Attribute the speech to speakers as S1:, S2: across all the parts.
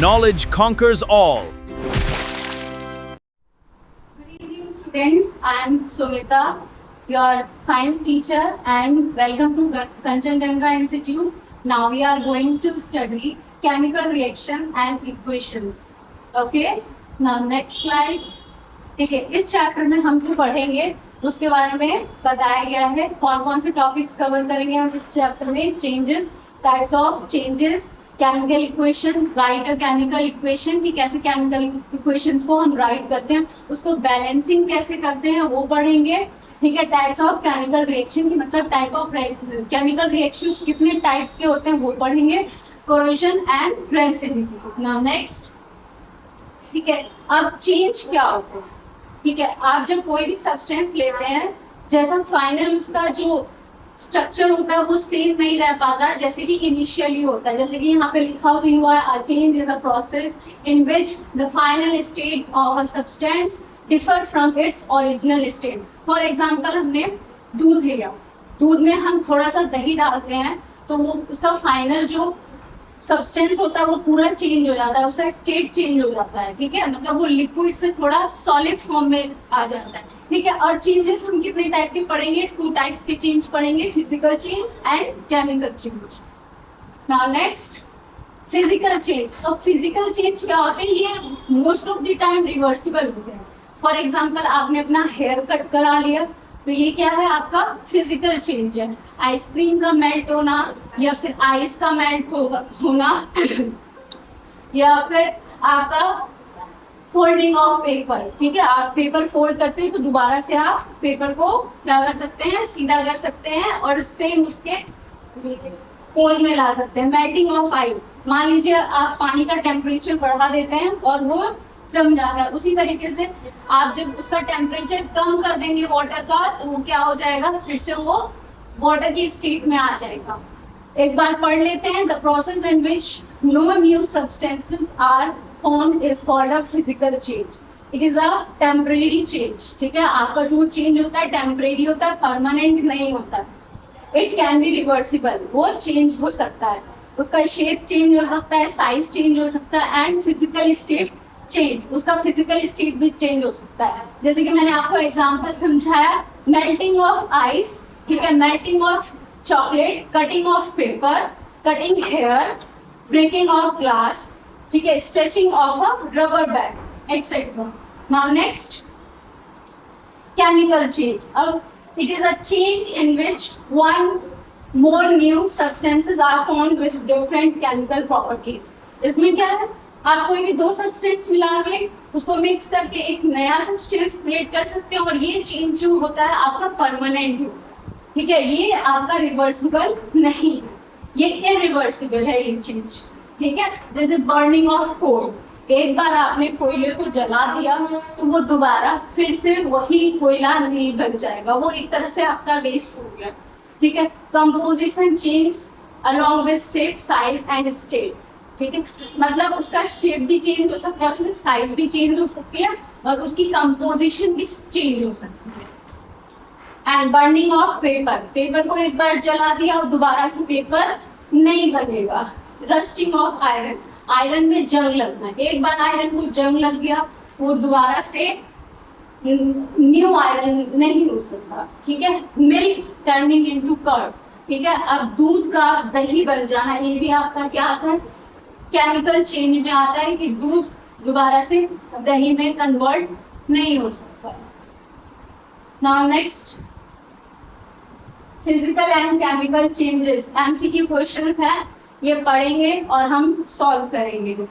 S1: Knowledge conquers all.
S2: Good evening, students. I am Sumita, your science teacher, and welcome to Kanchenjunga Institute. Now we are going to study chemical reaction and equations. Okay. Now next slide. ठीक है, इस chapter में हम जो पढ़ेंगे उसके बारे में बताया गया है कौन कौन से टॉपिक्स कवर करेंगे हम इस चैप्टर में। Changes, types of changes, chemical equation, right a chemical equation कि कैसे केमिकल इक्वेशंस को हम राइट करते हैं, उसको बैलेंसिंग कैसे करते हैं वो पढ़ेंगे। ठीक है, टाइप्स ऑफ केमिकल रिएक्शन की मतलब टाइप ऑफ केमिकल रिएक्शंस कितने टाइप्स के होते हैं वो पढ़ेंगे। Corrosion and rancidity. Now next. ठीक है, अब चेंज क्या होता है। ठीक है, आप जब कोई भी सब्सटेंस लेते हैं, जैसा फाइनल उसका जो स्ट्रक्चर होता है वो सेम नहीं रह पाता जैसे कि इनिशियली होता है। जैसे कि यहाँ पे लिखा हुआ है, change is a process in which the final state of a substance differ from its original state. For example, हमने दूध लिया, दूध में हम थोड़ा सा दही डालते हैं तो वो उसका फाइनल जो सब्सटेंस होता है वो पूरा चेंज हो जाता है, उसका स्टेट चेंज हो जाता है। ठीक है, मतलब वो लिक्विड से थोड़ा सॉलिड फॉर्म में आ जाता है। ठीक है, और चेंजेस हम कितने टाइप के पढ़ेंगे, 2 टाइप्स के चेंज पढ़ेंगे, physical change and chemical change. Now next, physical change. तो फिजिकल चेंज क्या होते हैं, ये most of the time reversible होते हैं। फॉर एग्जाम्पल, आपने अपना हेयर कट करा लिया तो ये क्या है, आपका फिजिकल चेंज है। आइसक्रीम का मेल्ट होना या फिर आइस का मेल्ट होना या फिर आपका फोल्डिंग ऑफ पेपर। ठीक है, आप पेपर फोल्ड करते हो तो दोबारा से आप पेपर को क्या कर सकते हैं, सीधा कर सकते हैं और सेम उसके पोज में ला सकते हैं। मेल्टिंग ऑफ आइस, मान लीजिए आप पानी का टेम्परेचर बढ़ा देते हैं और वो जम जाता है, उसी तरीके से आप जब उसका टेम्परेचर कम कर देंगे वाटर का तो वो क्या हो जाएगा, फिर से वो वाटर की स्टेट में आ जाएगा। एक बार पढ़ लेते हैं। The process in which no new substances are formed is called a physical change. It is a temporary change. ठीक है, आपका जो चेंज होता है टेम्परेरी होता है, परमानेंट नहीं होता है। इट कैन बी रिवर्सिबल, वो चेंज हो सकता है, उसका शेप चेंज हो सकता है, साइज चेंज हो सकता है एंड फिजिकल स्टेट चेंज, उसका फिजिकल स्टेट भी चेंज हो सकता है। जैसे कि मैंने आपको एग्जांपल समझाया, मेल्टिंग ऑफ आइस, ठीक है, melting of chocolate, cutting of paper, cutting hair, breaking of glass, ठीक है, stretching of a rubber band etcetera. Now next, chemical change. अब it is a change in which one more new substances are formed with different chemical properties। इसमें क्या है, आप कोई भी 2 substance मिला के उसको मिक्स करके एक नया सब्सटेंस क्रिएट कर सकते हैं और ये चेंज जो होता है आपका परमानेंट है। ठीक है, ये आपका रिवर्सिबल नहीं है, ये इरिवर्सिबल है ये चेंज। ठीक है, जैसे बर्निंग ऑफ कोल, एक बार आपने कोयले को जला दिया तो वो दोबारा फिर से वही कोयला नहीं बन जाएगा, वो एक तरह से आपका वेस्ट हो गया। ठीक है, composition change along with shape, size and state. ठीक है, मतलब उसका शेप भी चेंज हो सकता है, उसमें साइज भी चेंज हो सकती है और उसकी कंपोजिशन भी चेंज हो सकती है। And burning of paper, paper को एक बार जला दिया और दोबारा से पेपर नहीं बनेगा। रस्टिंग ऑफ आयरन, आयरन में जंग लगना, एक बार आयरन को जंग लग गया वो दोबारा से न्यू आयरन नहीं हो सकता। ठीक है, मिल्क टर्निंग इनटू कर्ड, ठीक है, अब दूध का दही बन जाना, ये भी आपका क्या आता है, केमिकल चेंज में आता है कि दूध दोबारा से दही में कन्वर्ट नहीं हो सकता। Now next, physical and chemical changes. MCQ questions हैं, ये पढ़ेंगे और हम सॉल्व करेंगे।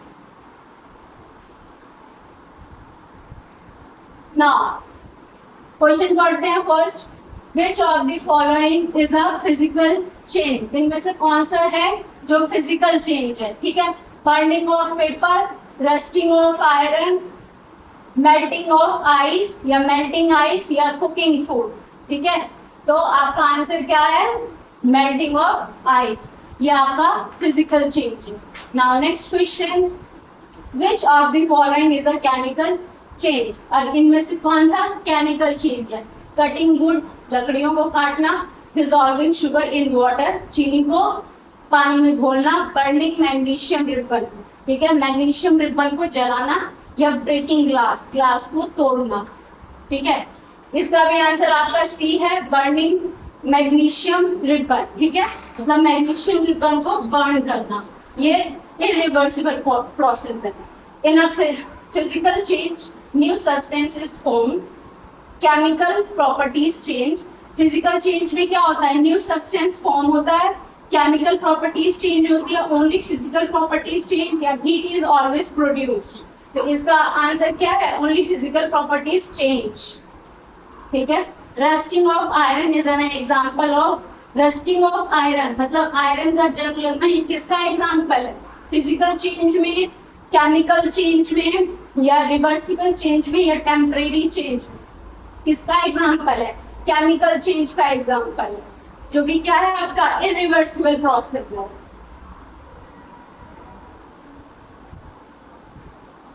S2: नाउ क्वेश्चन पढ़ते हैं first, which of the following is a physical change. इनमें से कौन सा है जो फिजिकल चेंज है। ठीक है, burning of paper, rusting of iron, melting of ice या मेल्टिंग आइस या कुकिंग फूड। ठीक है, तो आपका आंसर क्या है, मेल्टिंग ऑफ आइस, ये आपका फिजिकल चेंज है। Now next question, which of the following is a chemical change. अब इनमें से कौन सा केमिकल चेंज है, कटिंग वुड, लकड़ियों को काटना, डिसॉल्विंग शुगर इन वाटर, चीनी को पानी में घोलना, बर्निंग मैग्नीशियम रिबन, ठीक है, मैग्नीशियम रिबन को जलाना, या ब्रेकिंग ग्लास, ग्लास को तोड़ना, ठीक है। इसका भी आंसर आपका सी है, बर्निंग मैग्नीशियम रिबन, ठीक है, मतलब मैग्नीशियम रिबन को बर्न करना, ये इरिवर्सिबल प्रोसेस है। In a physical change new substance is form, chemical properties change, physical change में क्या होता है, न्यू सब्सटेंस फॉर्म होता है, केमिकल प्रॉपर्टीज चेंज होती है, ओनली फिजिकल प्रॉपर्टीज चेंज, या हीट इज ऑलवेज प्रोड्यूस्ड। तो इसका आंसर क्या है, ओनली फिजिकल प्रॉपर्टीज चेंज, ठीक है। Rusting of iron is an example of, rusting of iron मतलब आयरन का जंग लगना, ये किसका एग्जांपल है, फिजिकल चेंज में, केमिकल चेंज में, या रिवर्सिबल चेंज में, या टेम्परेरी चेंज में, किसका एग्जांपल है, केमिकल चेंज का एग्जांपल है, जो कि क्या है आपका इरिवर्सिबल प्रोसेस है।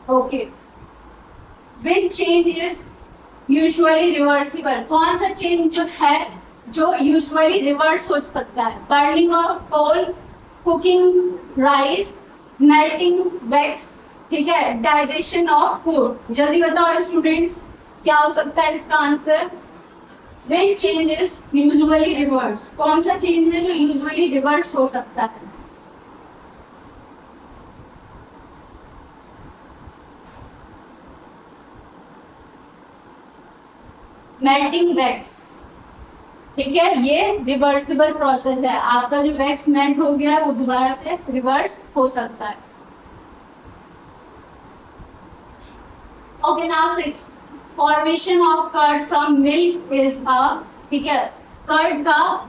S2: Okay, which change is usually reversible, कौन सा चेंज जो है जो यूजुअली रिवर्स हो सकता है, burning of coal, cooking rice, melting wax, ठीक है, डाइजेशन ऑफ फूड। जल्दी बताओ स्टूडेंट्स, क्या हो सकता है इसका answer, which change is usually reverse, कौन सा चेंज है जो यूजुअली रिवर्स हो सकता है। मेल्टिंग वैक्स, ठीक है, ये रिवर्सिबल प्रोसेस है, आपका जो वैक्स मेल्ट हो गया है वो दोबारा से रिवर्स हो सकता है। Okay, now 6, formation of curd from milk is a, ठीक है, कर्ड का,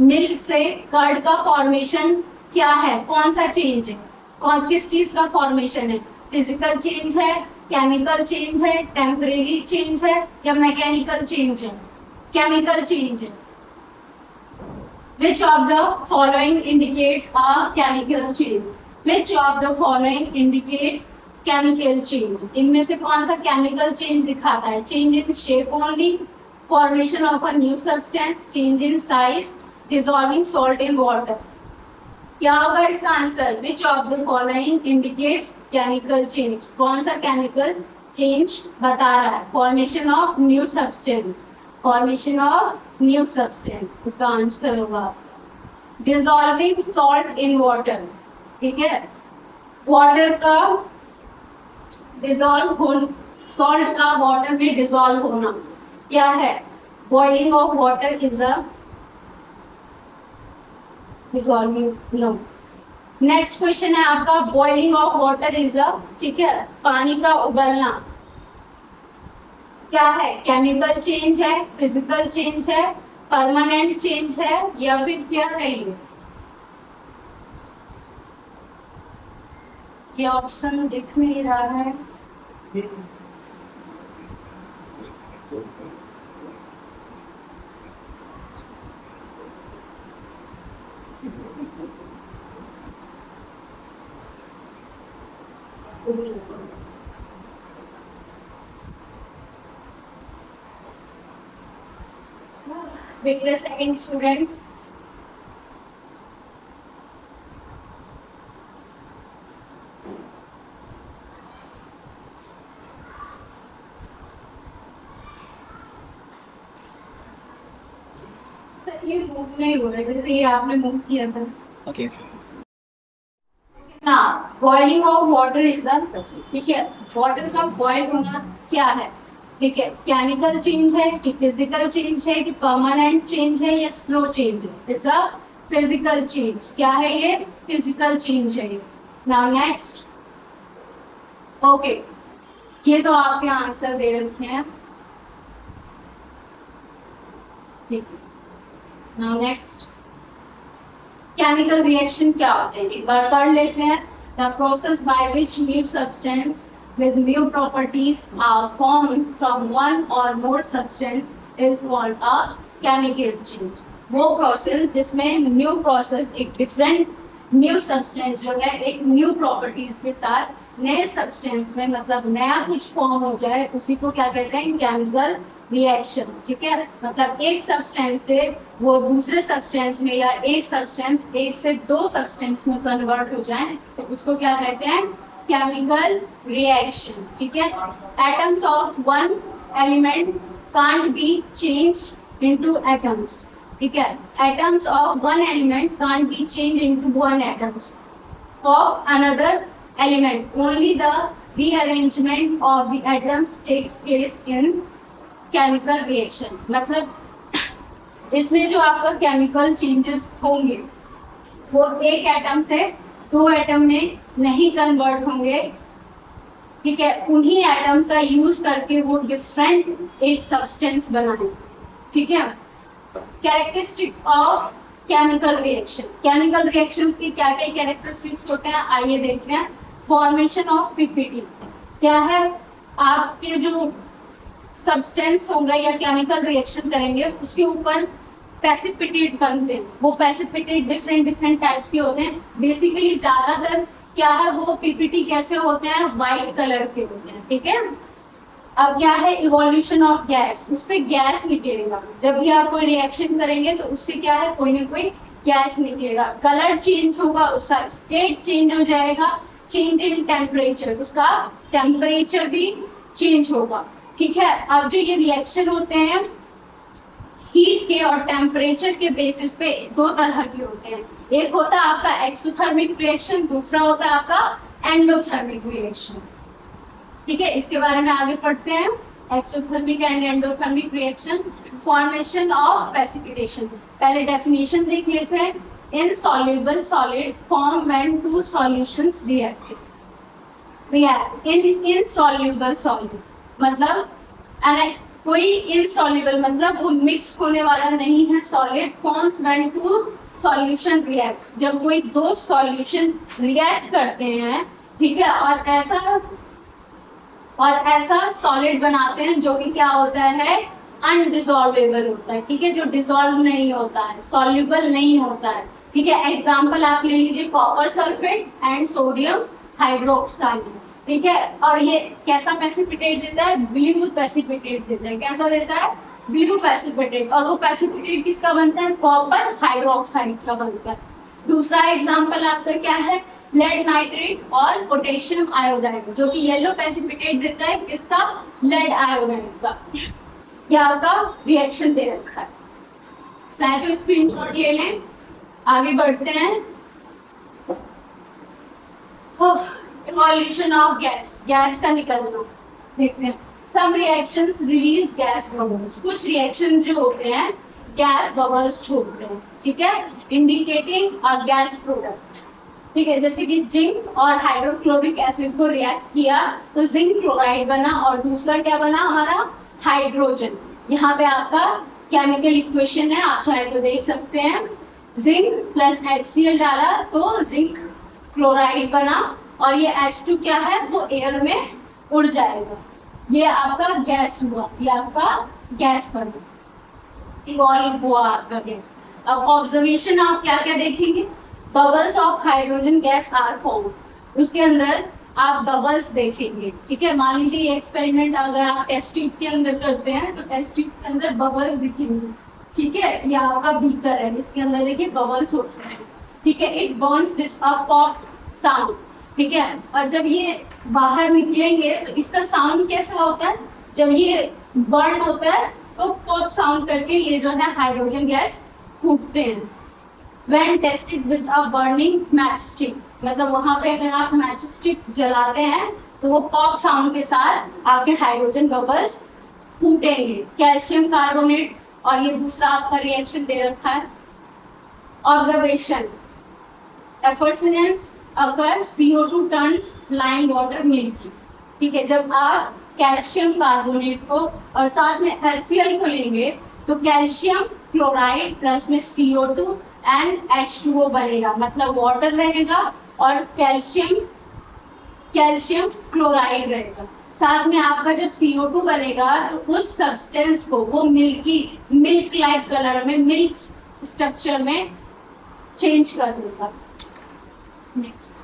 S2: मिल्क से कर्ड का फॉर्मेशन क्या है, कौन सा चेंज है, कौन किस चीज का फॉर्मेशन है, फिजिकल चेंज है, केमिकल चेंज है, टेम्परेरी चेंज है, या मैकेनिकल चेंज है, केमिकल चेंज है। Which of the following indicates a chemical change? Which of the following indicates chemical change? इनमें से कौन सा chemical change दिखाता है, change in shape only, formation of a new substance, change in size, dissolving salt in water. क्या होगा इसका answer, which of the following indicates chemical change? कौन सा chemical change बता रहा है, formation of new substance, formation of new substance, इसका answer होगा dissolving salt in water, ठीक है, वाटर का डिजॉल्व हो, सॉल्ट का वाटर में डिजॉल्व होना क्या है, boiling of water is a dissolving, no. Next question है आपका, boiling of water is a, ठीक है, पानी का उबलना क्या है, केमिकल चेंज है, फिजिकल चेंज है, परमानेंट चेंज है, या फिर क्या है ये ऑप्शन दिख नहीं रहा है। Wait a second, students. Sir ये मूव नहीं हो रहा, जैसे ये आपने मूव किया था।
S3: Okay.
S2: ना, boiling of water is the, ठीक है, वाटर का बॉइल होना क्या है, ठीक है, केमिकल चेंज है कि फिजिकल चेंज है कि परमानेंट चेंज है या स्लो चेंज है, इट्स अ फिजिकल चेंज, क्या है ये, फिजिकल चेंज है। नाउ नेक्स्ट, ओके, ये तो आपके आंसर दे रखे हैं, ठीक है। नाउ नेक्स्ट, केमिकल रिएक्शन क्या होते हैं, एक बार पढ़ लेते हैं, the process by which new substance with new properties are formed from one or more substance is called a chemical change. वो प्रोसेस जिसमें न्यू प्रोसेस एक डिफरेंट न्यू सब्सटेंस जो है एक न्यू प्रॉपर्टीज के साथ नए सब्सटेंस में, मतलब नया कुछ फॉर्म हो जाए, उसी को क्या कहते हैं, केमिकल रिएक्शन। ठीक है, मतलब एक सब्सटेंस से वो दूसरे सब्सटेंस में, या एक सब्सटेंस एक से दो सब्सटेंस में कन्वर्ट हो जाए, तो उसको क्या कहते हैं, केमिकल रिएक्शन। ठीक है, atoms of one element can't be changed into atoms. ठीक है, atoms of one element can't be changed into one atoms of another element. Only the rearrangement of the atoms takes place in chemical reaction. मतलब इसमें जो आपका chemical changes होंगे वो एक atom से दो एटम में नहीं कन्वर्ट होंगे। ठीक है, उन्हीं एटम्स का यूज करके वो डिफरेंट एक सब्सटेंस बनाए। ठीक है, characteristic of chemical reaction. Chemical reactions की क्या क्या कैरेक्टरिस्टिक्स होते हैं, आइए देखते हैं। फॉर्मेशन ऑफ पीपीटी क्या है, आपके जो सब्सटेंस होंगे या केमिकल रिएक्शन करेंगे उसके ऊपर प्रेसिपिटेट बनते हैं। वो प्रेसिपिटेट डिफरेंट डिफरेंट टाइप्स के होते हैं। बेसिकली ज्यादातर क्या है, वो पीपीटी कैसे होते हैं, व्हाइट कलर के होते हैं। ठीक है, अब क्या है, इवोल्यूशन ऑफ गैस, उससे गैस निकलेगा। जब भी आप कोई रिएक्शन करेंगे तो उससे क्या है, कोई ना कोई गैस निकलेगा। कलर चेंज होगा, उसका स्टेट चेंज हो जाएगा। चेंज इन टेम्परेचर, उसका टेम्परेचर भी चेंज होगा। ठीक है, अब जो ये रिएक्शन होते हैं हीट के और टेम्परेचर के बेसिस पे दो तरह के होते हैं। एक होता है आपका एक्सोथर्मिक रिएक्शन, दूसरा होता है आपका एंडोथर्मिक रिएक्शन। ठीक है, इसके बारे में आगे पढ़ते हैं। Exothermic and endothermic reaction. Formation of precipitation, पहले डेफिनेशन देख लेते हैं। Insoluble solid form when two solutions react. In insoluble solid मतलब कोई इनसॉल्युबल मतलब वो मिक्स होने वाला नहीं है। Solid forms when two solution reacts, जब कोई दो सॉल्यूशन रिएक्ट करते हैं। ठीक है, और ऐसा सॉलिड बनाते हैं जो कि क्या होता है, अनडिसॉल्वेबल होता है। ठीक है, जो डिसॉल्व नहीं होता है, सॉल्युबल नहीं होता है। ठीक है, एग्जांपल आप ले लीजिए copper sulphate and sodium hydroxide. ठीक है, और ये कैसा प्रेसिपिटेट देता है, ब्लू प्रेसिपिटेट देता है। कैसा देता है, ब्लू प्रेसिपिटेट। और वो प्रेसिपिटेट किसका बनता है, कॉपर हाइड्रोक्साइड का बनता है। दूसरा एग्जांपल आपका क्या है, लेड नाइट्रेट और पोटेशियम आयोडाइड, जो कि येलो प्रेसिपिटेट देता है किसका, लेड आयोडाइड का। यह आपका रिएक्शन दे रखा है, चाहे तो स्क्रीनशॉट ले लें। आगे बढ़ते हैं। इवोल्यूशन ऑफ गैस, गैस का निकलना देखते हैं। सम रिएक्शंस रिलीज गैस बबल्स, कुछ रिएक्शन जो होते हैं गैस बबल्स छोड़ते हैं। ठीक है, इंडिकेटिंग अ गैस प्रोडक्ट। ठीक है, जैसे कि जिंक और हाइड्रोक्लोरिक एसिड को रिएक्ट किया तो जिंक क्लोराइड बना, और दूसरा क्या बना हमारा, हाइड्रोजन। यहाँ पे आपका केमिकल इक्वेशन है, आप चाहे तो देख सकते हैं। जिंक प्लस HCl डाला तो जिंक क्लोराइड बना, और ये H2 क्या है, वो एयर में उड़ जाएगा। ये आपका गैस हुआ, ये आपका गैस बना, इवॉल्व हुआ आपका गैस। अब ऑब्जर्वेशन आप क्या क्या देखेंगे, bubbles of hydrogen gas are form, उसके अंदर आप बबल्स देखेंगे। ठीक है, मान लीजिए ये एक्सपेरिमेंट अगर आप टेस्ट ट्यूब के अंदर करते हैं तो टेस्ट ट्यूब के अंदर बबल्स दिखेंगे। ठीक है, ये आपका बीकर है, इसके अंदर देखिए बबल्स होते हैं। ठीक है, it Burns with a pop sound. ठीक है, और जब ये बाहर निकलेंगे तो इसका साउंड कैसा होता है, जब ये बर्न होता है तो पॉप साउंड करके ये जो है हाइड्रोजन गैस फूटते हैं। When tested with a burning matchstick, मतलब वहां पे अगर आप मैचस्टिक जलाते हैं तो वो पॉप साउंड के साथ आपके हाइड्रोजन बबल्स फूटेंगे। कैल्शियम कार्बोनेट, और ये दूसरा आपका रिएक्शन दे रखा है। ऑब्जर्वेशन, एफर्सेंस अगर CO2 turns lime water milky. ठीक है, जब आप कैल्शियम कार्बोनेट को और साथ में HCl को लेंगे तो कैल्शियम क्लोराइड प्लस में CO2 एंड H2O बनेगा, मतलब वाटर रहेगा और कैल्शियम क्लोराइड रहेगा। साथ में आपका जब CO2 बनेगा तो उस सब्सटेंस को वो मिल्क लाइक कलर में, मिल्क स्ट्रक्चर में चेंज कर देगा। नेक्स्ट,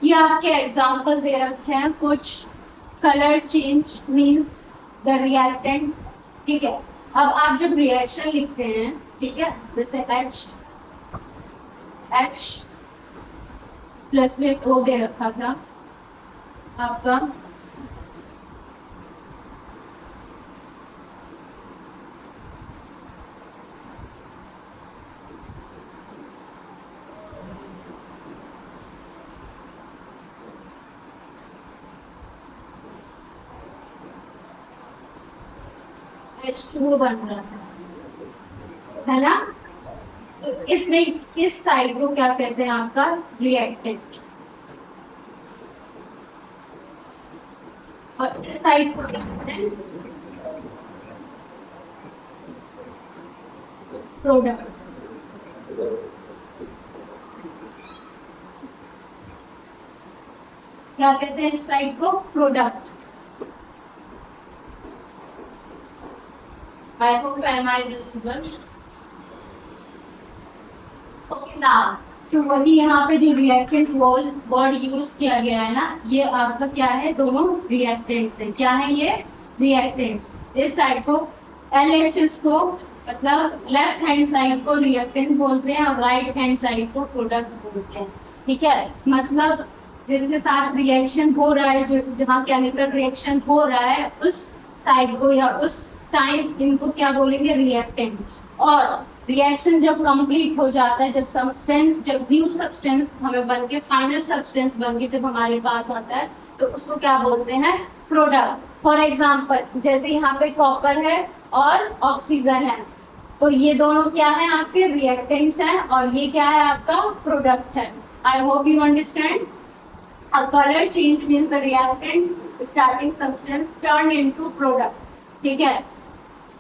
S2: ये आपके एग्जाम्पल दे रखे हैं कुछ। Colour change means the reactant, ठीक है। अब आप जब रिएक्शन लिखते हैं, ठीक है, जैसे H प्लस में O दे रखा था आपका, H2O बन रहा है ना। तो इसमें इस साइड को क्या कहते हैं आपका रिएक्टेंट, और इस साइड को क्या कहते हैं प्रोडक्ट। क्या कहते हैं इस साइड को product. I hope am I visible? Okay ना। तो वही यहाँ पे जो रिएक्टेंट वर्ड यूज किया गया है ना, ये आपका क्या है, दोनों रिएक्टेंट्स है। क्या है ये रिएक्टेंट्स। इस साइड को LHS को मतलब लेफ्ट हैंड साइड को रिएक्टेंट बोलते हैं और राइट हैंड साइड को प्रोडक्ट बोलते हैं, ठीक है। मतलब जिसके साथ रिएक्शन हो रहा है, जो जहाँ केमिकल रिएक्शन हो रहा है, उस साइड को या उस टाइम इनको क्या बोलेंगे रिएक्टेंट। और रिएक्शन जब कंप्लीट हो जाता है, जब सब्सटेंस, जब न्यू सब्सटेंस हमें बन के फाइनल सब्सटेंस बन के जब हमारे पास आता है, तो उसको क्या बोलते हैं प्रोडक्ट। फॉर एग्जांपल जैसे यहाँ पे कॉपर है और ऑक्सीजन है, तो ये दोनों क्या है आपके रिएक्टेंट्स हैं और ये क्या है आपका प्रोडक्ट है। I hope you understand. A color change means the reactant starting substance turned into product, ठीक है।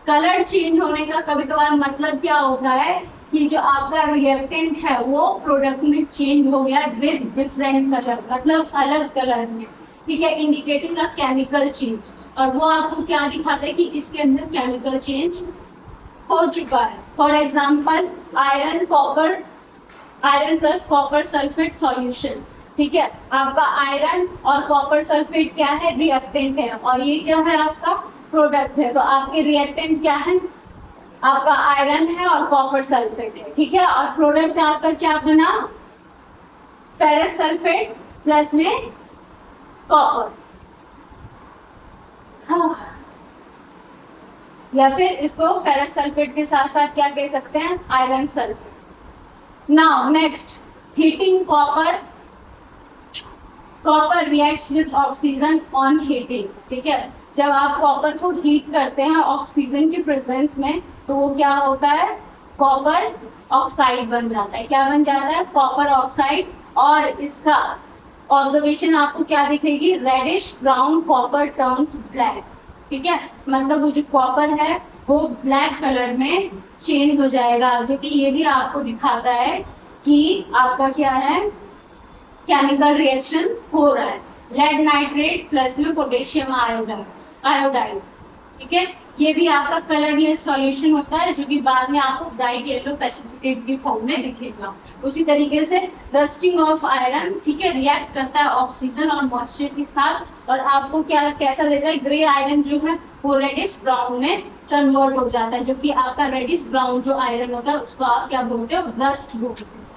S2: कलर चेंज होने का कभी कभार मतलब क्या होता है कि जो आपका रिएक्टेंट है वो प्रोडक्ट में चेंज हो गया विद डिफरेंट कलर, मतलब अलग कलर में, ठीक है, इंडिकेटिंग अ केमिकल चेंज। और वो आपको क्या दिखाता है कि इसके अंदर केमिकल चेंज हो चुका है। For example iron plus copper sulphate solution, ठीक है। आपका आयरन और कॉपर सल्फेट क्या है रिएक्टेंट है और ये क्या है आपका प्रोडक्ट है। तो आपके रिएक्टेंट क्या है, आपका आयरन है और कॉपर सल्फेट है, ठीक है। और प्रोडक्ट आपका क्या बना, फेरस सल्फेट प्लस में कॉपर, हाँ। या फिर इसको फेरस सल्फेट के साथ साथ क्या कह सकते हैं iron sulphate. Now next, heating copper reacts with oxygen on heating, ठीक है। जब आप कॉपर को हीट करते हैं ऑक्सीजन के प्रेजेंस में, तो वो क्या होता है कॉपर ऑक्साइड बन जाता है। क्या बन जाता है कॉपर ऑक्साइड। और इसका ऑब्जर्वेशन आपको क्या दिखेगी, reddish brown copper turns black, ठीक है। मतलब वो जो कॉपर है वो ब्लैक कलर में चेंज हो जाएगा, जो कि ये भी आपको दिखाता है कि आपका क्या है केमिकल रिएक्शन हो रहा है। लेड नाइट्रेट प्लस में पोटेशियम आयोडाइड, ठीक है। ये भी आपका कलरलेस सॉल्यूशन होता है, जो कि बाद में आपको ब्राइट येलो प्रेसिपिटेट की फॉर्म में दिखेगा। उसी तरीके से रस्टिंग ऑफ आयरन, ठीक है, रिएक्ट करता है ऑक्सीजन और मॉइस्चर के साथ और आपको क्या कैसा देता है, ग्रे आयरन जो है वो रेडिश ब्राउन में कन्वर्ट हो जाता है, जो कि आपका रेडिश ब्राउन जो आयरन होता है उसको आप क्या बोलते हो रस्ट बोलते हैं।